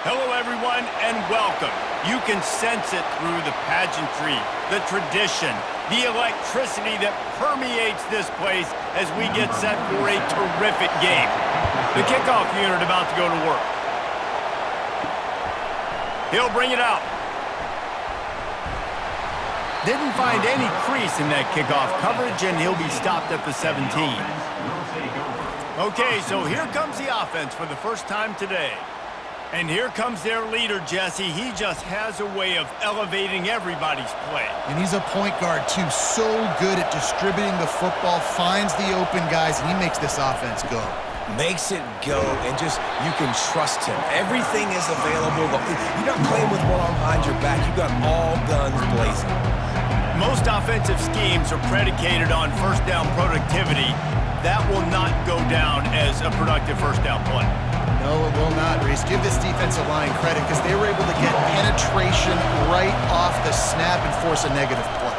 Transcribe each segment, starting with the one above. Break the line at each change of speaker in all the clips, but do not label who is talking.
Hello, everyone, and welcome. You can sense it through the pageantry, the tradition, the electricity that permeates this place as we get set for a terrific game. The kickoff unit about to go to work. He'll bring it out. Didn't find any crease in that kickoff coverage, and he'll be stopped at the 17. Okay, so here comes the offense for the first time today. And here comes their leader, Jesse. He just has a way of elevating everybody's play.
And he's a point guard, too. So good at distributing the football, finds the open guys, and he makes this offense go.
Makes it go, and just, you can trust him. Everything is available. You're not playing with one arm behind your back. You've got all guns blazing.
Most offensive schemes are predicated on first down productivity. That will not go down as a productive first down play.
No, it will not, Reese. Give this defensive line credit because they were able to get penetration right off the snap and force a negative play.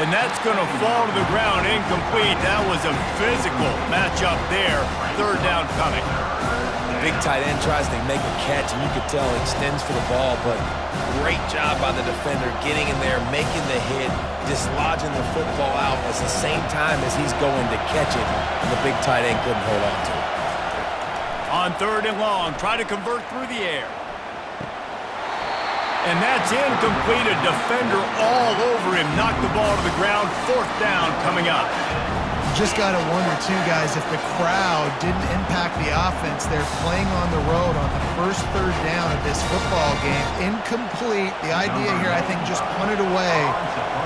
And that's going to fall to the ground incomplete. That was a physical matchup there. Third down coming.
The big tight end tries to make a catch, and you could tell he extends for the ball, but great job by the defender getting in there, making the hit, dislodging the football out at the same time as he's going to catch it, and the big tight end couldn't hold on to it.
On third and long, try to convert through the air. And that's incomplete. A defender all over him. Knocked the ball to the ground. Fourth down coming up.
Just got to wonder, too, guys, if the crowd didn't impact the offense. They're playing on the road on the first third down of this football game. Incomplete. The idea here, I think, just punt it away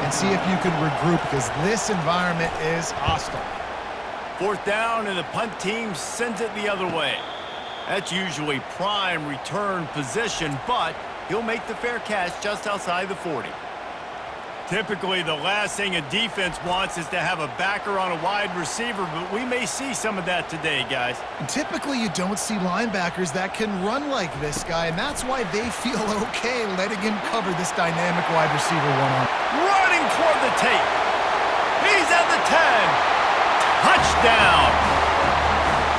and see if you can regroup because this environment is hostile.
Fourth down, and the punt team sends it the other way. That's usually prime return position, but he'll make the fair catch just outside the 40. Typically, the last thing a defense wants is to have a backer on a wide receiver, but we may see some of that today, guys.
Typically, you don't see linebackers that can run like this guy, and that's why they feel okay letting him cover this dynamic wide receiver one-on.
Running toward the tape. He's at the 10. Touchdown!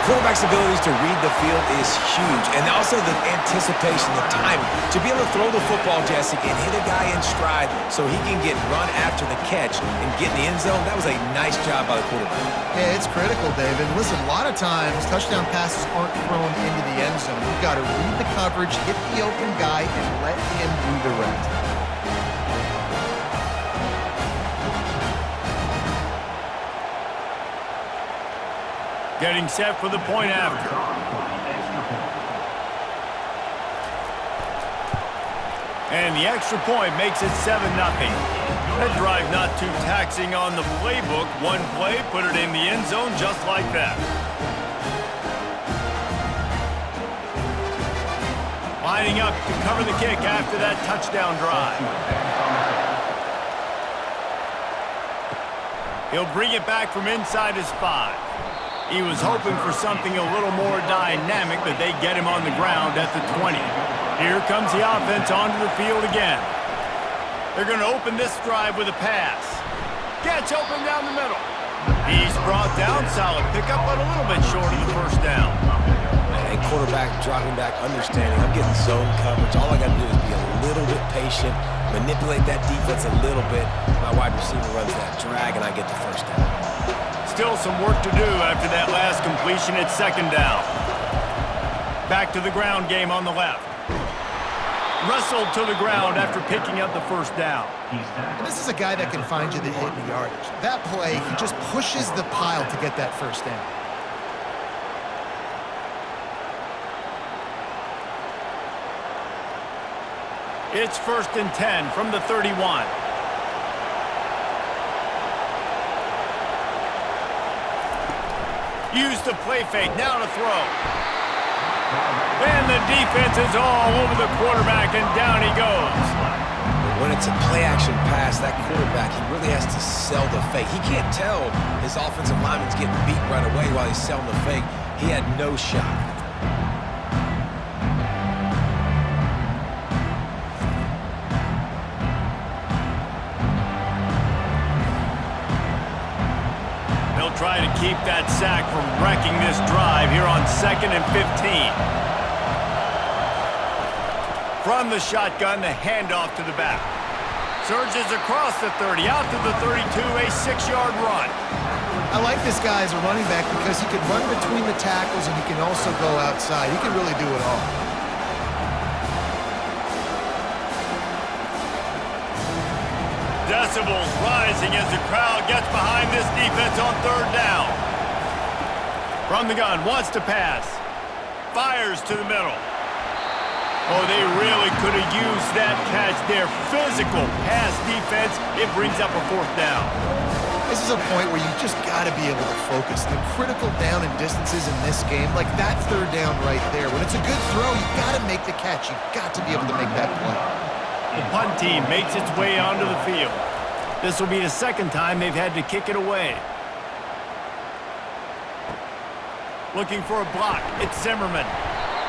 Quarterback's abilities to read the field is huge, and also the anticipation, the timing. To be able to throw the football, Jesse, and hit a guy in stride so he can get run after the catch and get in the end zone, that was a nice job by the quarterback.
Yeah, it's critical, David. Listen, a lot of times, touchdown passes aren't thrown into the end zone. You've got to read the coverage, hit the open guy, and let him do the rest.
Getting set for the point after. And the extra point makes it 7-0. That drive not too taxing on the playbook. One play, put it in the end zone just like that. Lining up to cover the kick after that touchdown drive. He'll bring it back from inside his 5. He was hoping for something a little more dynamic, but they get him on the ground at the 20. Here comes the offense onto the field again. They're going to open this drive with a pass. Gets open down the middle. He's brought down. Solid pickup, but a little bit short of the first down.
And quarterback dropping back, understanding I'm getting zone coverage. All I got to do is be a little bit patient, manipulate that defense a little bit. My wide receiver runs that drag, and I get the first down.
Still some work to do after that last completion at second down. Back to the ground game on the left. Wrestled to the ground after picking up the first down.
And this is a guy that can find you the hidden yardage. That play, he just pushes the pile to get that first down.
It's 1st and 10 from the 31. Use the play fake, now to throw. And the defense is all over the quarterback, and down he goes.
When it's a play-action pass, that quarterback, he really has to sell the fake. He can't tell his offensive lineman's getting beat right away while he's selling the fake. He had no shot.
Try to keep that sack from wrecking this drive here on 2nd and 15. From the shotgun, the handoff to the back. Surges across the 30, out to the 32, a 6-yard run.
I like this guy as a running back because he can run between the tackles and he can also go outside. He can really do it all.
Decibels rising as the crowd gets behind this defense on 3rd down. From the gun, wants to pass. Fires to the middle. Oh, they really could have used that catch there. Physical pass defense. It brings up a 4th down.
This is a point where you just got to be able to focus. The critical down and distances in this game, like that 3rd down right there. When it's a good throw, you got to make the catch. You got to be able to make that play.
The punt team makes its way onto the field. This will be the 2nd time they've had to kick it away. Looking for a block. It's Zimmerman.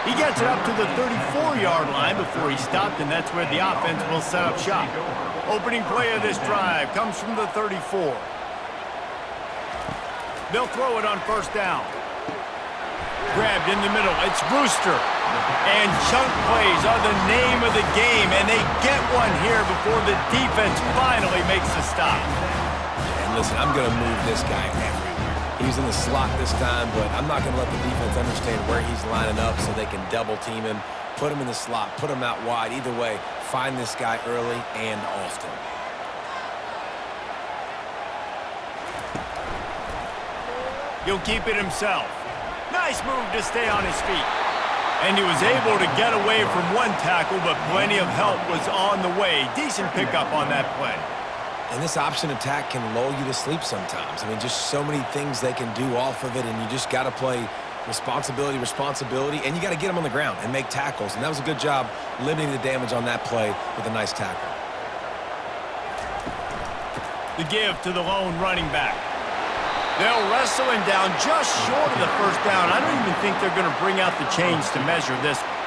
He gets it up to the 34-yard line before he stopped, and that's where the offense will set up shop. Opening play of this drive comes from the 34. They'll throw it on 1st down. Grabbed in the middle. It's Brewster. And chunk plays are the name of the game, and they get one here before the defense finally makes the stop.
And listen, I'm going to move this guy everywhere. He's in the slot this time, but I'm not going to let the defense understand where he's lining up so they can double team him, put him in the slot, put him out wide. Either way, find this guy early and often.
He'll keep it himself. Nice move to stay on his feet. And he was able to get away from one tackle, but plenty of help was on the way. Decent pickup on that play.
And this option attack can lull you to sleep sometimes. I mean, just so many things they can do off of it, and you just got to play responsibility, and you got to get them on the ground and make tackles. And that was a good job limiting the damage on that play with a nice tackle.
The give to the lone running back. They'll wrestle him down just short of the 1st down. I don't even think they're going to bring out the chains to measure this one.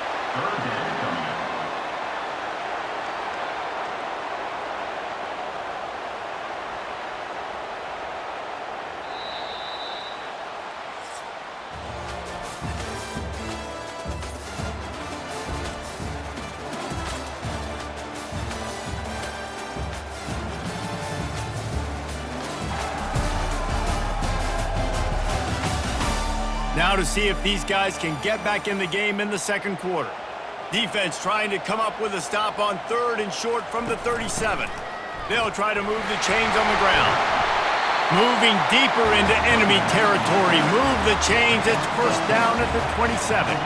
Now to see if these guys can get back in the game in the 2nd quarter. Defense trying to come up with a stop on 3rd and short from the 37. They'll try to move the chains on the ground. Moving deeper into enemy territory. Move the chains. It's 1st down at the 27.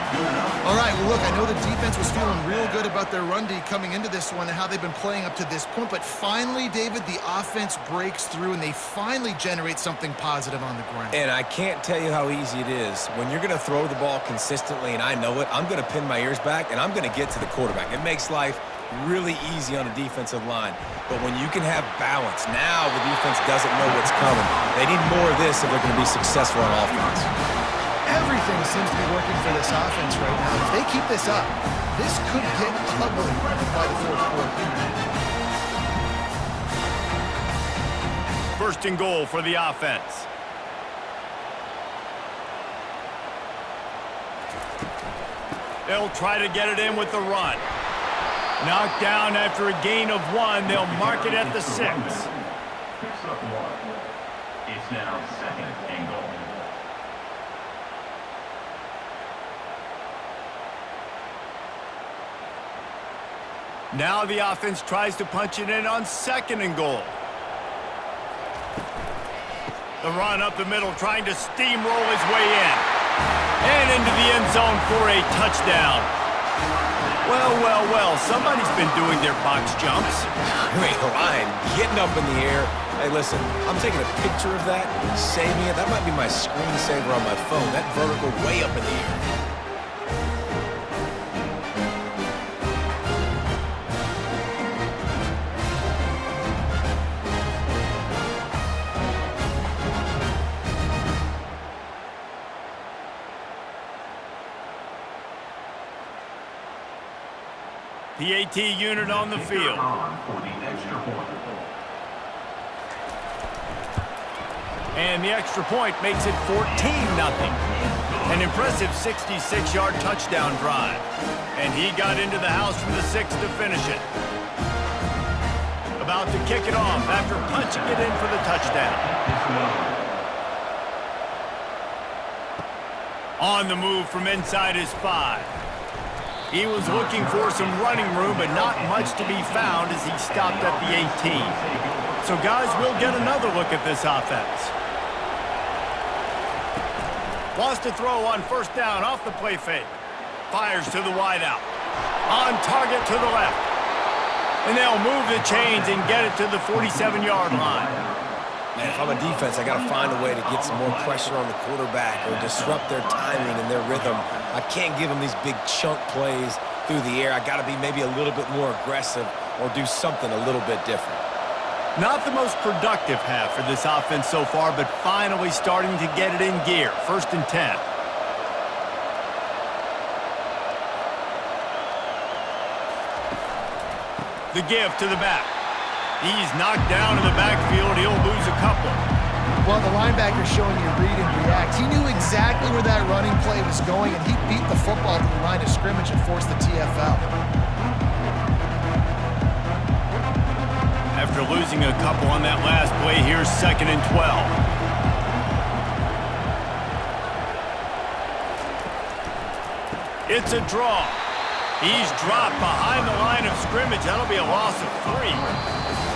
All right, well, look, I know the defense was feeling real good about their run D coming into this one and how they've been playing up to this point, but finally, David, the offense breaks through and they finally generate something positive on the ground.
And I can't tell you how easy it is. When you're going to throw the ball consistently, and I know it, I'm going to pin my ears back, and I'm going to get to the quarterback. It makes life really easy on a defensive line. But when you can have balance, now the defense doesn't know what's coming. They need more of this if they're going to be successful on offense.
Everything seems to be working for this offense right now. If they keep this up, this could get ugly by the 4th quarter.
1st and goal for the offense. They'll try to get it in with the run. Knocked down after a gain of 1. They'll mark it at the 6.
Picks up 1. It's now 2nd and goal.
Now the offense tries to punch it in on 2nd and goal. The run up the middle, trying to steamroll his way in. And into the end zone for a touchdown. Well, somebody's been doing their box jumps.
You ain't lying. Getting up in the air. Hey, listen, I'm taking a picture of that, saving it. That might be my screensaver on my phone. That vertical way up in the air.
PAT unit on the field. And the extra point makes it 14-0. An impressive 66-yard touchdown drive. And he got into the house from the 6 to finish it. About to kick it off after punching it in for the touchdown. On the move from inside his 5. He was looking for some running room, but not much to be found as he stopped at the 18. So guys, we'll get another look at this offense. Wants to throw on first down off the play fake. Fires to the wideout. On target to the left. And they'll move the chains and get it to the 47-yard line.
Man, if I'm a defense, I got to find a way to get some more pressure on the quarterback or disrupt their timing and their rhythm. I can't give them these big chunk plays through the air. I got to be maybe a little bit more aggressive or do something a little bit different.
Not the most productive half for this offense so far, but finally starting to get it in gear. 1st and 10. The give to the back. He's knocked down in the backfield. He'll lose a couple.
Well, the linebacker's showing you read and react. He knew exactly where that running play was going, and he beat the football to the line of scrimmage and forced the TFL.
After losing a couple on that last play, here's 2nd and 12. It's a draw. He's dropped behind the line of scrimmage. That'll be a loss of 3.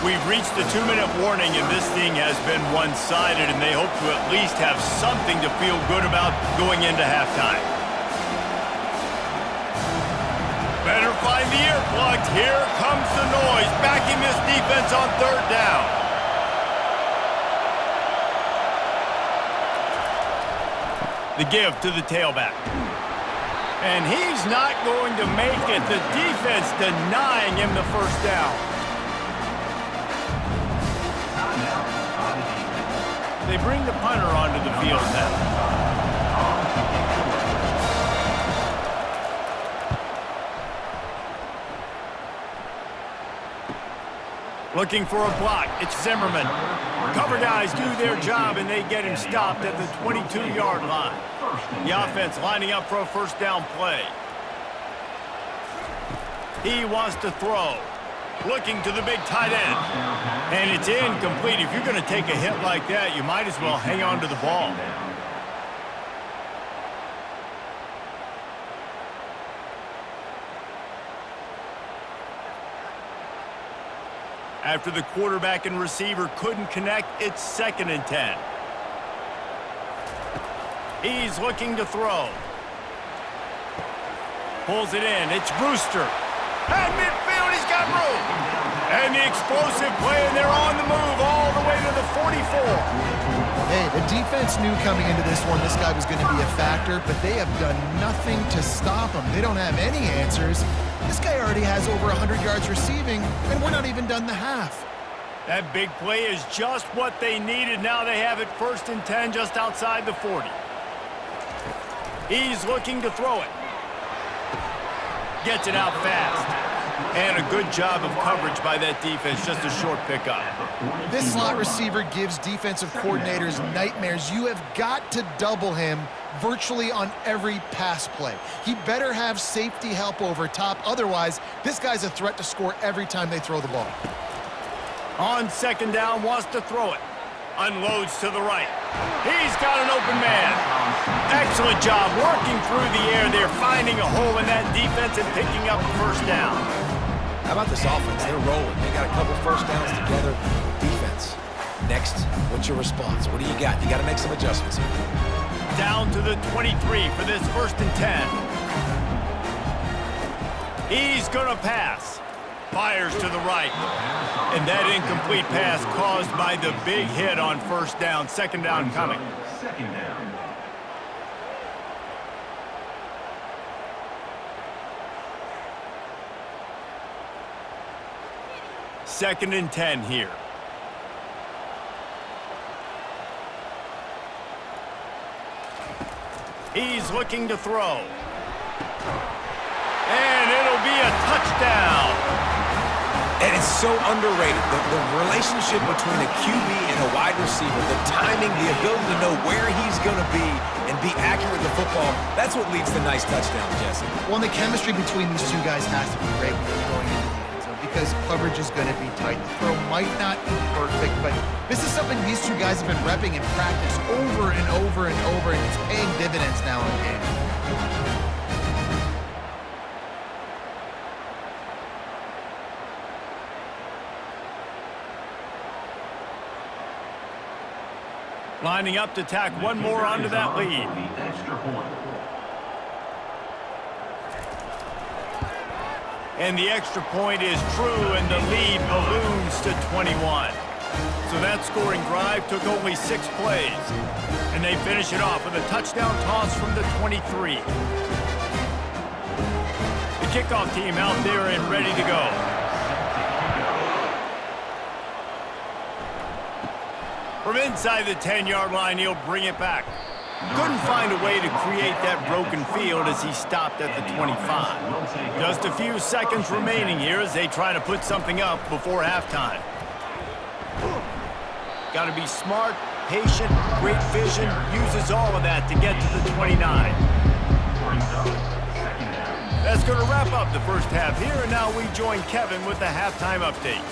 We've reached the 2-minute warning, and this thing has been one-sided, and they hope to at least have something to feel good about going into halftime. Better find the earplugs. Here comes the noise, backing this defense on 3rd down. The give to the tailback. And he's not going to make it. The defense denying him the first down. They bring the punter onto the field now. Looking for a block. It's Zimmerman. Cover guys do their job, and they get him stopped at the 22-yard line. The offense lining up for a first down play. He wants to throw. Looking to the big tight end. And it's incomplete. If you're going to take a hit like that, you might as well hang on to the ball. After the quarterback and receiver couldn't connect, it's 2nd and 10. He's looking to throw. Pulls it in. It's Brewster. At midfield, he's got room. And the explosive play, and they're on the move all the way to the 44.
Hey, the defense knew coming into this one this guy was going to be a factor, but they have done nothing to stop him. They don't have any answers. This guy already has over 100 yards receiving, and we're not even done the half.
That big play is just what they needed. Now they have it 1st and 10 just outside the 40. He's looking to throw it. Gets it out fast. And a good job of coverage by that defense, just a short pickup.
This slot receiver gives defensive coordinators nightmares. You have got to double him virtually on every pass play. He better have safety help over top. Otherwise, this guy's a threat to score every time they throw the ball.
On 2nd down, wants to throw it. Unloads to the right. He's got an open man. Excellent job working through the air. They're finding a hole in that defense and picking up a first down.
How about this offense? They're rolling. They got a couple first downs together. Defense. Next, what's your response? What do you got? You got to make some adjustments here.
Down to the 23 for this 1st and 10. He's going to pass. Fires to the right. And that incomplete pass caused by the big hit on first down. 2nd down coming.
2nd down.
Second and 10 here. He's looking to throw. And it'll be a touchdown.
And it's so underrated. The relationship between a QB and a wide receiver, the timing, the ability to know where he's going to be and be accurate with the football, that's what leads to nice touchdowns, Jesse.
Well, the chemistry between these two guys has to be great when you're going into the end zone because coverage is going to be tight. The throw might not be perfect, but this is something these two guys have been repping in practice over and over and over, and it's paying dividends now in games.
Lining up to tack one more onto that lead. And the extra point is true, and the lead balloons to 21. So that scoring drive took only 6 plays. And they finish it off with a touchdown toss from the 23. The kickoff team out there and ready to go. From inside the 10-yard line, he'll bring it back. Couldn't find a way to create that broken field as he stopped at the 25. Just a few seconds remaining here as they try to put something up before halftime. Got to be smart, patient, great vision, uses all of that to get to the 29. That's going to wrap up the first half here, and now we join Kevin with the halftime update.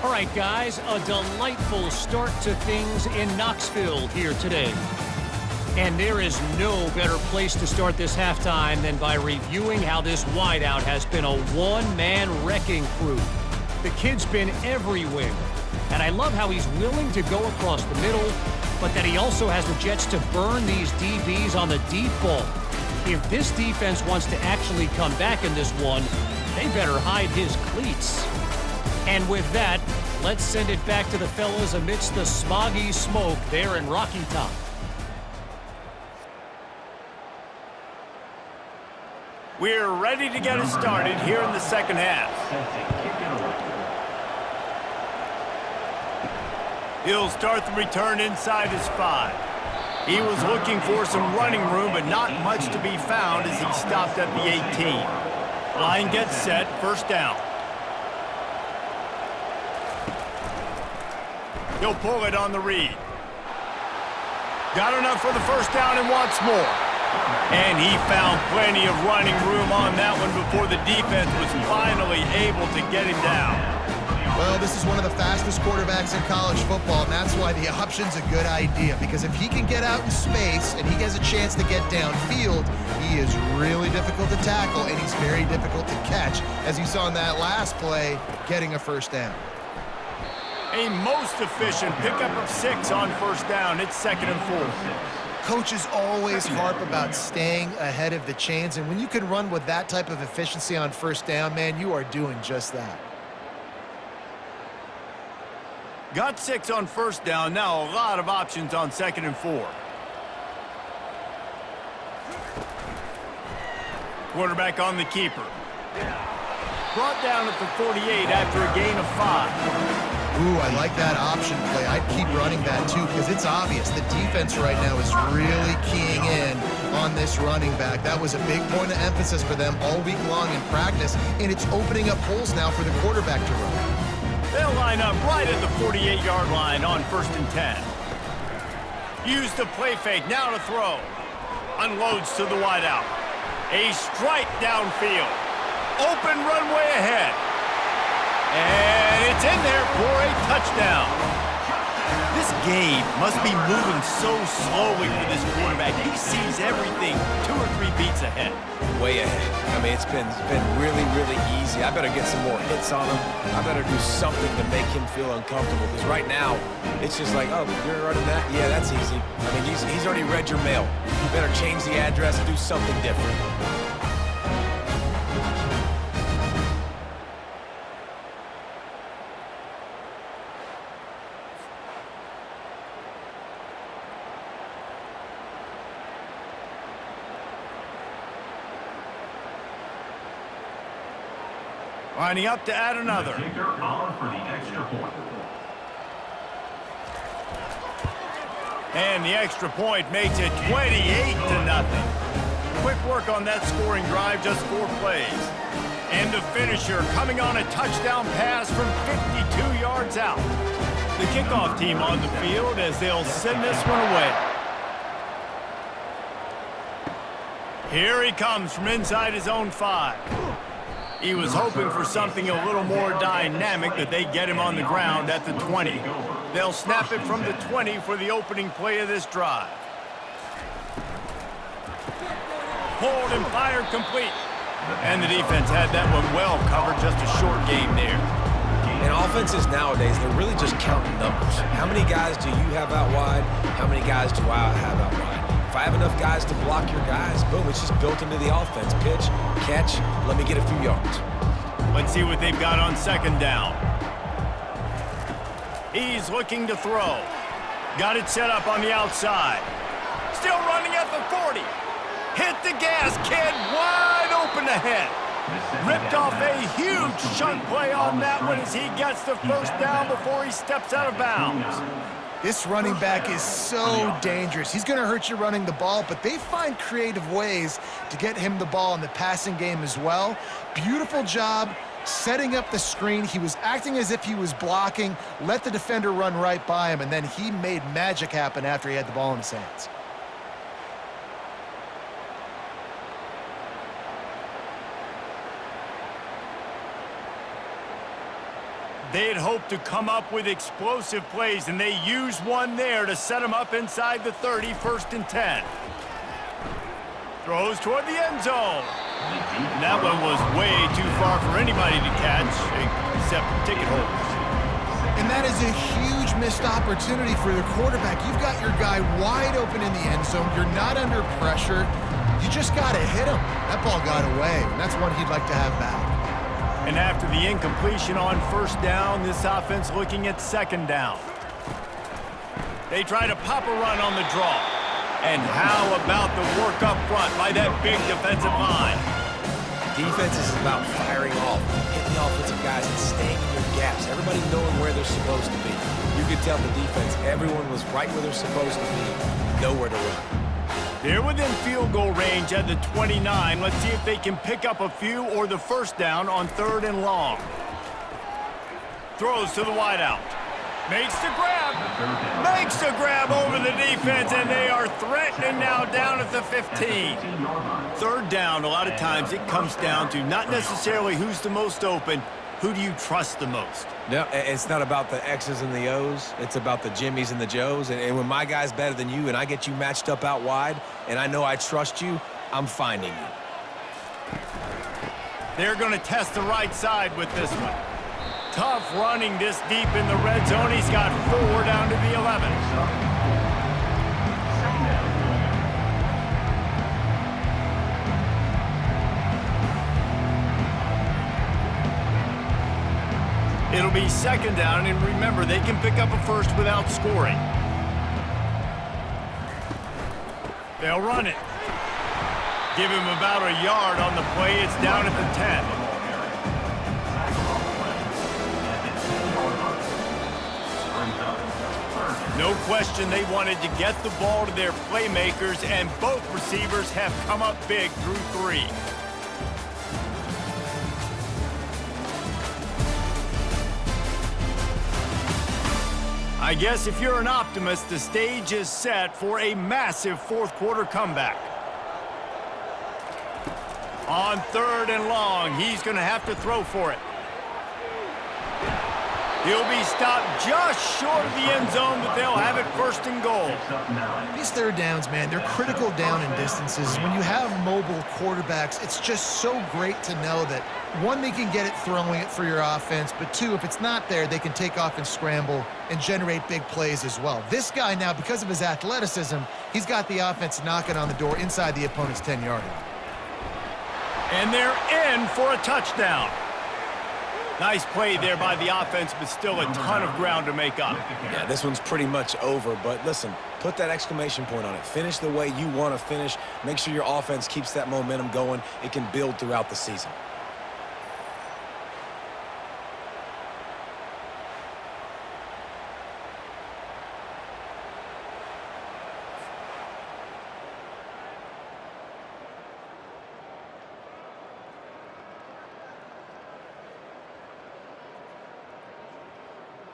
All right, guys, a delightful start to things in Knoxville here today. And there is no better place to start this halftime than by reviewing how this wideout has been a one-man wrecking crew. The kid's been everywhere. And I love how he's willing to go across the middle, but that he also has the jets to burn these DBs on the deep ball. If this defense wants to actually come back in this one, they better hide his cleats. And with that, let's send it back to the fellas amidst the smoggy smoke there in Rocky Top.
We're ready to get it started here in the second half. He'll start the return inside his 5. He was looking for some running room, but not much to be found as he stopped at the 18. Line gets set, first down. He'll pull it on the read. Got enough for the first down and wants more. And he found plenty of running room on that one before the defense was finally able to get him down.
Well, this is one of the fastest quarterbacks in college football, and that's why the option's a good idea. Because if he can get out in space and he has a chance to get downfield, he is really difficult to tackle, and he's very difficult to catch, as you saw in that last play, getting a first down.
A most efficient pickup of 6 on first down. It's 2nd and 4.
Coaches always harp about staying ahead of the chains, and when you can run with that type of efficiency on first down, man, you are doing just that.
Got 6 on first down. Now a lot of options on 2nd and 4. Quarterback on the keeper. Brought down at the 48 after a gain of 5.
Ooh, I like that option play. I'd keep running that too because it's obvious the defense right now is really keying in on this running back. That was a big point of emphasis for them all week long in practice, and it's opening up holes now for the quarterback to run.
They'll line up right at the 48-yard line on 1st and 10. Use the play fake, now to throw. Unloads to the wideout. A strike downfield. Open runway ahead. And it's in there for a touchdown. This game must be moving so slowly for this quarterback. He sees everything 2 or 3 beats ahead.
Way ahead. I mean, it's been really, really easy. I better get some more hits on him. I better do something to make him feel uncomfortable. Because right now, it's just like, oh, you're running that? Yeah, that's easy. I mean, he's already read your mail. You better change the address and do something different.
Lining up to add another.
Kicker on for the extra point.
And the extra point makes it 28-0. Quick work on that scoring drive, just 4 plays. And the finisher coming on a touchdown pass from 52 yards out. The kickoff team on the field as they'll send this one away. Here he comes from inside his own 5. He was hoping for something a little more dynamic, that they get him on the ground at the 20. They'll snap it from the 20 for the opening play of this drive. Pulled and fired complete. And the defense had that one well covered, just a short game there.
And offenses nowadays, they're really just counting numbers. How many guys do you have out wide? How many guys do I have out wide? If I have enough guys to block your guys, boom, it's just built into the offense. Pitch, catch, let me get a few yards.
Let's see what they've got on second down. He's looking to throw. Got it set up on the outside. Still running at the 40. Hit the gas, kid, wide open ahead. Ripped off a huge chunk play on that one as he gets the first down before he steps out of bounds.
This running back is so dangerous. He's going to hurt you running the ball, but they find creative ways to get him the ball in the passing game as well. Beautiful job setting up the screen. He was acting as if he was blocking, let the defender run right by him, and then he made magic happen after he had the ball in his hands.
They had hoped to come up with explosive plays, and they used one there to set them up inside the 30, 1st and 10. Throws toward the end zone. And that one was way too far for anybody to catch, except ticket holders.
And that is a huge missed opportunity for the quarterback. You've got your guy wide open in the end zone. You're not under pressure. You just got to hit him. That ball got away, and that's one he'd like to have back.
And after the incompletion on 1st down, this offense looking at 2nd down. They try to pop a run on the draw. And how about the work up front by that big defensive line?
Defense is about firing off, hitting the offensive guys and staying in your gaps. Everybody knowing where they're supposed to be. You could tell the defense, everyone was right where they're supposed to be, nowhere to run.
They're within field goal range at the 29. Let's see if they can pick up a few or the 1st down on 3rd and long. Throws to the wideout. Makes the grab. Makes the grab over the defense, and they are threatening now down at the 15. 3rd down, a lot of times it comes down to not necessarily who's the most open, who do you trust the most?
No, it's not about the X's and the O's. It's about the Jimmys and the Joes. And when my guy's better than you and I get you matched up out wide and I know I trust you, I'm finding you.
They're going to test the right side with this one. Tough running this deep in the red zone. He's got 4 down to the 11. It'll be 2nd down, and remember, they can pick up a 1st without scoring. They'll run it. Give him about a yard on the play. It's down at the 10. No question they wanted to get the ball to their playmakers, and both receivers have come up big through 3. I guess if you're an optimist, the stage is set for a massive 4th quarter comeback. On 3rd and long, he's going to have to throw for it. He'll be stopped just short of the end zone, but they'll have it 1st and goal.
These 3rd downs, man, they're critical down and distances. When you have mobile quarterbacks, it's just so great to know that, 1, they can get it throwing it for your offense, but 2, if it's not there, they can take off and scramble and generate big plays as well. This guy now, because of his athleticism, he's got the offense knocking on the door inside the opponent's 10-yard line.
And they're in for a touchdown. Nice play there by the offense, but still a ton of ground to make up.
Yeah, this one's pretty much over, but listen, put that exclamation point on it. Finish the way you want to finish. Make sure your offense keeps that momentum going. It can build throughout the season.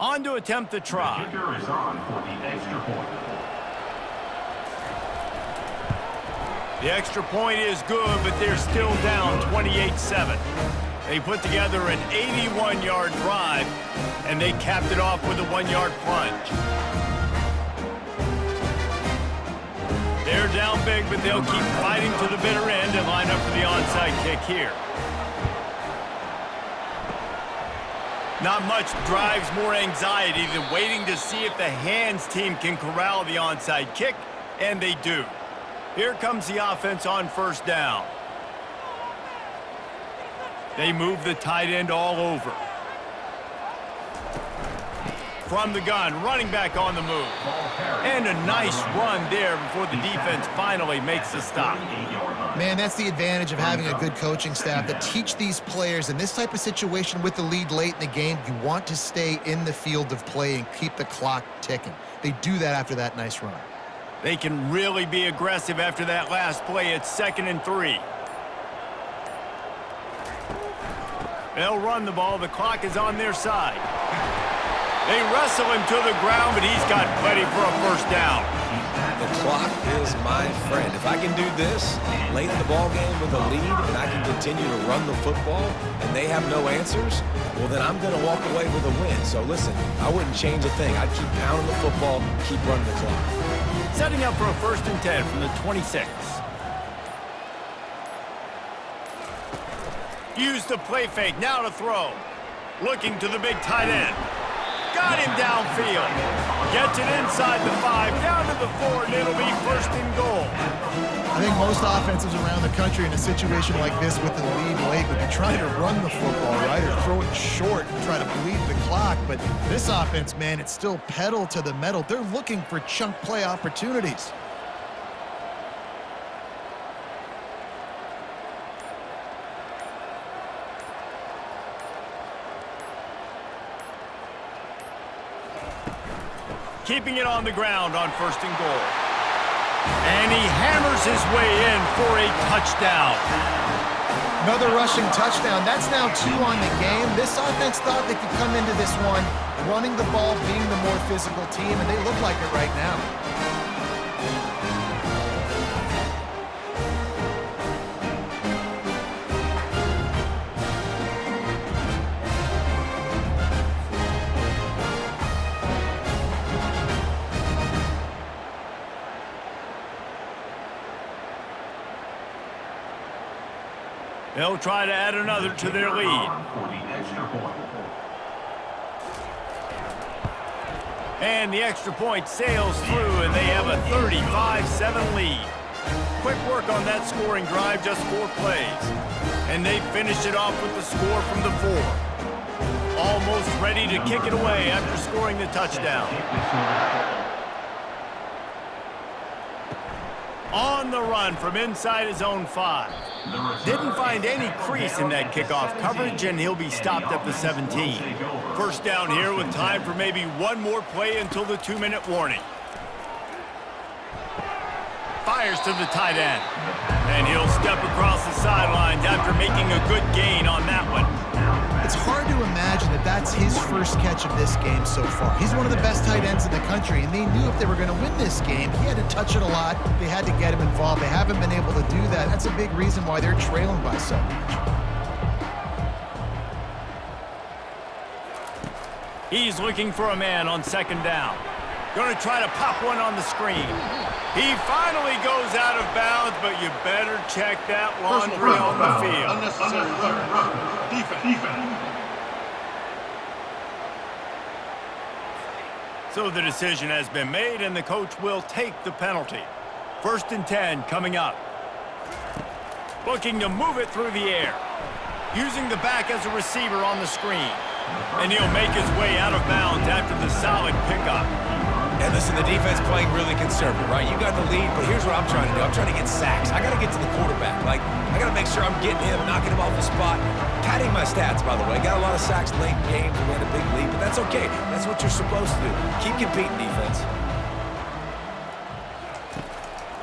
On to attempt the try.
The kicker is on for the extra point.
The extra point is good, but they're still down 28-7. They put together an 81-yard drive, and they capped it off with a 1-yard plunge. They're down big, but they'll keep fighting to the bitter end and line up for the onside kick here. Not much drives more anxiety than waiting to see if the hands team can corral the onside kick, and they do. Here comes the offense on first down. They move the tight end all over. From the gun, running back on the move. And a nice run there before the defense finally makes the stop.
Man, that's the advantage of having a good coaching staff that teach these players in this type of situation with the lead late in the game, you want to stay in the field of play and keep the clock ticking. They do that after that nice run.
They can really be aggressive after that last play. It's 2nd and 3. They'll run the ball. The clock is on their side. They wrestle him to the ground, but he's got plenty for a first down.
The clock is my friend. If I can do this late in the ball game with a lead and I can continue to run the football and they have no answers, well, then I'm going to walk away with a win. So listen, I wouldn't change a thing. I'd keep pounding the football, keep running the clock.
Setting up for a 1st and 10 from the 26. Use the play fake, now to throw. Looking to the big tight end. Got him downfield. Gets it inside the 5, down to the 4, and it'll be 1st and goal.
I think most offenses around the country in a situation like this with the lead late would be trying to run the football, right, or throw it short and try to bleed the clock. But this offense, man, it's still pedal to the metal. They're looking for chunk play opportunities.
Keeping it on the ground on 1st and goal. And he hammers his way in for a touchdown.
Another rushing touchdown. That's now 2 on the game. This offense thought they could come into this one running the ball, being the more physical team, and they look like it right now.
They'll try to add another to their lead. And the extra point sails through, and they have a 35-7 lead. Quick work on that scoring drive, just 4 plays. And they finish it off with the score from the 4. Almost ready to kick it away after scoring the touchdown. On the run from inside his own 5. Didn't find any crease in that kickoff coverage, and he'll be stopped at the 17. First down here with time for maybe one more play until the 2-minute warning. Fires to the tight end. And he'll step across the sidelines after making a good gain on that one.
It's hard to imagine that that's his first catch of this game so far. He's one of the best tight ends in the country, and they knew if they were going to win this game, he had to touch it a lot. They had to get him involved. They haven't been able to do that. That's a big reason why they're trailing by so much.
He's looking for a man on 2nd down. Going to try to pop one on the screen. He finally goes out of bounds, but you better check that laundry on the field.
Unnecessary run. Defense.
So the decision has been made, and the coach will take the penalty. 1st and 10 coming up. Looking to move it through the air. Using the back as a receiver on the screen. And he'll make his way out of bounds after the solid pickup.
And listen, the defense playing really conservative, right? You got the lead, but here's what I'm trying to do. I'm trying to get sacks. I got to get to the quarterback. Like, I got to make sure I'm getting him, knocking him off the spot. Padding my stats, by the way. Got a lot of sacks late in games. We had a big lead, but that's okay. That's what you're supposed to do. Keep competing, defense.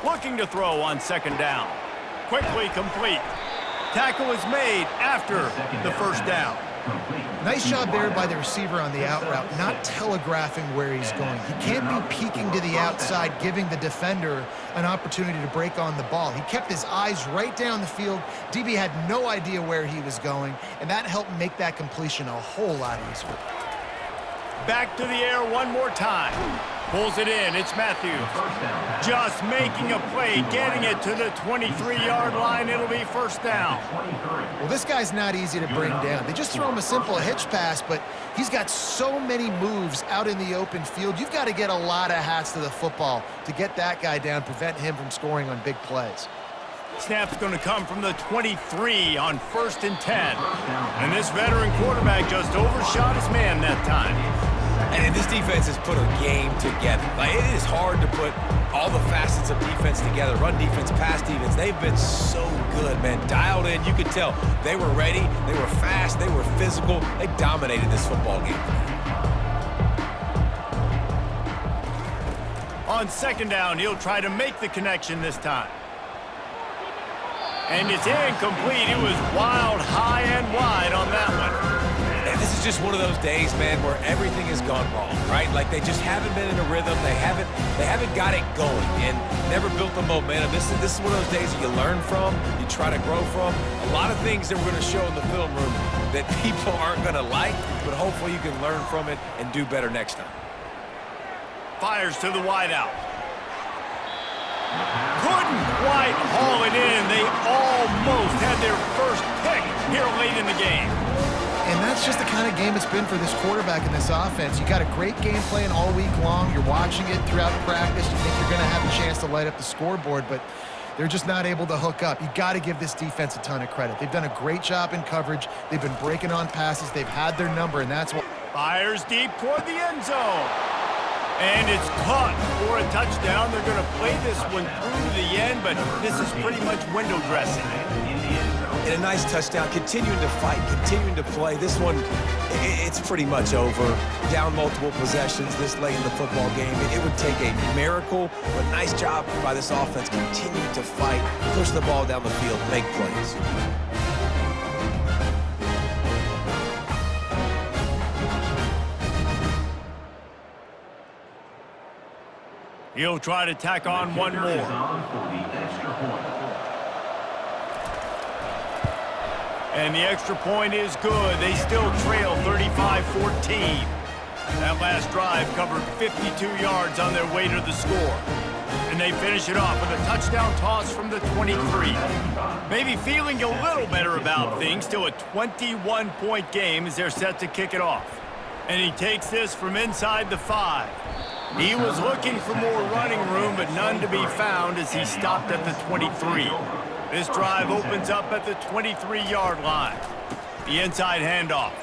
Looking to throw on 2nd down. Quickly complete. Tackle is made after the 1st down.
Complete.
Nice job there by the receiver on the out route, not telegraphing where he's going. He can't be peeking to the outside, giving the defender an opportunity to break on the ball. He kept his eyes right down the field. DB had no idea where he was going, and that helped make that completion a whole lot easier.
Back to the air one more time. Pulls it in. It's Matthews. Just making a play, getting it to the 23-yard line. It'll be first down.
Well, this guy's not easy to bring down. They just throw him a simple hitch pass, but he's got so many moves out in the open field. You've got to get a lot of hats to the football to get that guy down, prevent him from scoring on big plays.
Snap's going to come from the 23 on 1st and 10. And this veteran quarterback just overshot his man that time.
And this defense has put a game together. Like, it is hard to put all the facets of defense together. Run defense, pass defense. They've been so good, man. Dialed in. You could tell they were ready. They were fast. They were physical. They dominated this football game.
On 2nd down, he'll try to make the connection this time. And it's incomplete. It was wild, high and wide on that one.
And this is just one of those days, man, where everything has gone wrong, right? Like, they just haven't been in a rhythm. They haven't got it going and never built the momentum. This is one of those days that you learn from, you try to grow from. A lot of things that we're going to show in the film room that people aren't going to like, but hopefully you can learn from it and do better next time.
Fires to the wideout. Couldn't quite haul it in. They almost had their first pick here late in the game.
And that's just the kind of game it's been for this quarterback in this offense. You got a great game plan all week long. You're watching it throughout practice. You think you're going to have a chance to light up the scoreboard, but they're just not able to hook up. You got to give this defense a ton of credit. They've done a great job in coverage. They've been breaking on passes. They've had their number, and that's what.
Fires deep toward the end zone. And it's caught for a touchdown. They're going to play this one through the end, but this is pretty much window dressing.
And a nice touchdown, continuing to fight, continuing to play. This one, it's pretty much over. Down multiple possessions this late in the football game. It would take a miracle, but nice job by this offense. Continue to fight, push the ball down the field, make plays.
He'll try to tack on one more. And the extra point is good. They still trail 35-14. That last drive covered 52 yards on their way to the score. And they finish it off with a touchdown toss from the 23. Maybe feeling a little better about things. Still a 21-point game as they're set to kick it off. And he takes this from inside the 5. He was looking for more running room, but none to be found as he stopped at the 23. This drive opens up at the 23-yard line. The inside handoff.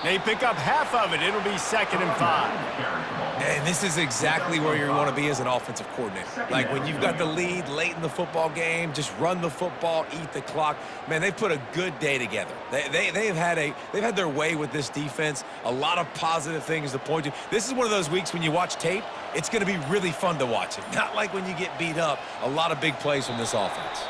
They pick up half of it. It'll be 2nd and 5.
And this is exactly where you want to be as an offensive coordinator. Like, when you've got the lead late in the football game, just run the football, eat the clock. Man, they've put a good day together. They've had their way with this defense. A lot of positive things to point to. This is one of those weeks when you watch tape, it's going to be really fun to watch it. Not like when you get beat up. A lot of big plays from this offense.